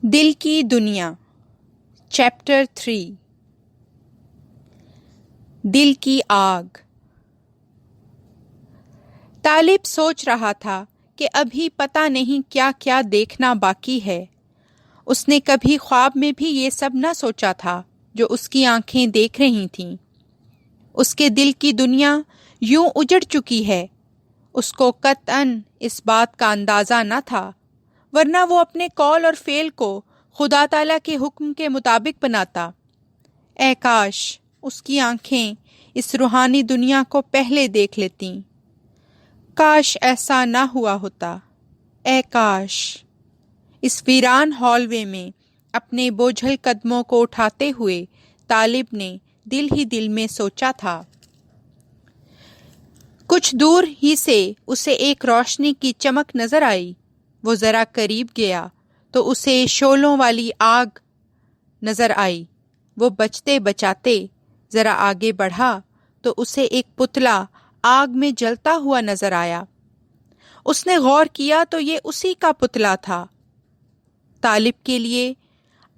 دل کی دنیا چیپٹر 3 دل کی آگ۔ طالب سوچ رہا تھا کہ ابھی پتہ نہیں کیا کیا دیکھنا باقی ہے۔ اس نے کبھی خواب میں بھی یہ سب نہ سوچا تھا جو اس کی آنکھیں دیکھ رہی تھیں۔ اس کے دل کی دنیا یوں اجڑ چکی ہے، اس کو قطعاً اس بات کا اندازہ نہ تھا، ورنہ وہ اپنے قول اور فعل کو خدا تعالیٰ کے حکم کے مطابق بناتا۔ اے کاش اس کی آنکھیں اس روحانی دنیا کو پہلے دیکھ لیتیں۔ کاش ایسا نہ ہوا ہوتا۔ اے کاش۔ اس ویران ہال وے میں اپنے بوجھل قدموں کو اٹھاتے ہوئے طالب نے دل ہی دل میں سوچا تھا۔ کچھ دور ہی سے اسے ایک روشنی کی چمک نظر آئی۔ وہ ذرا قریب گیا تو اسے شعلوں والی آگ نظر آئی۔ وہ بچتے بچاتے ذرا آگے بڑھا تو اسے ایک پتلا آگ میں جلتا ہوا نظر آیا۔ اس نے غور کیا تو یہ اسی کا پتلا تھا۔ طالب کے لیے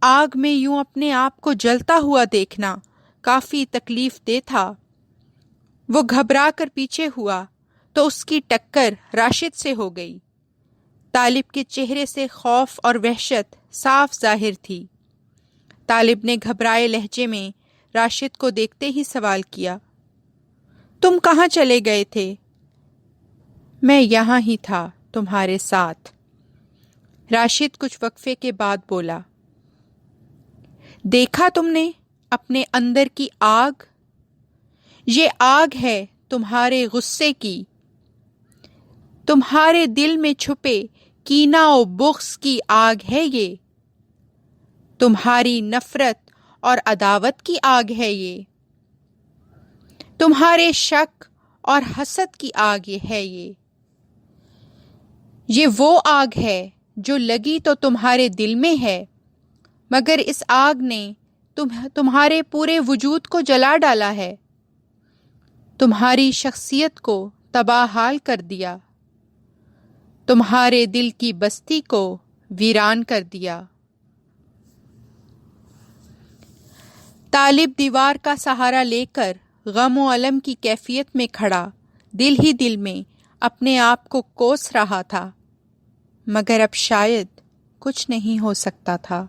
آگ میں یوں اپنے آپ کو جلتا ہوا دیکھنا کافی تکلیف دہ تھا۔ وہ گھبرا کر پیچھے ہوا تو اس کی ٹکر راشد سے ہو گئی۔ طالب کے چہرے سے خوف اور وحشت صاف ظاہر تھی۔ طالب نے گھبرائے لہجے میں راشد کو دیکھتے ہی سوال کیا، تم کہاں چلے گئے تھے؟ میں یہاں ہی تھا تمہارے ساتھ۔ راشد کچھ وقفے کے بعد بولا، دیکھا تم نے اپنے اندر کی آگ؟ یہ آگ ہے تمہارے غصے کی، تمہارے دل میں چھپے کینہ و بغض کی آگ ہے یہ، تمہاری نفرت اور عداوت کی آگ ہے یہ، تمہارے شک اور حسد کی آگ ہے یہ وہ آگ ہے جو لگی تو تمہارے دل میں ہے، مگر اس آگ نے تمہارے پورے وجود کو جلا ڈالا ہے، تمہاری شخصیت کو تباہ حال کر دیا، تمہارے دل کی بستی کو ویران کر دیا۔ طالب دیوار کا سہارا لے کر غم و الم کی کیفیت میں کھڑا دل ہی دل میں اپنے آپ کو کوس رہا تھا، مگر اب شاید کچھ نہیں ہو سکتا تھا۔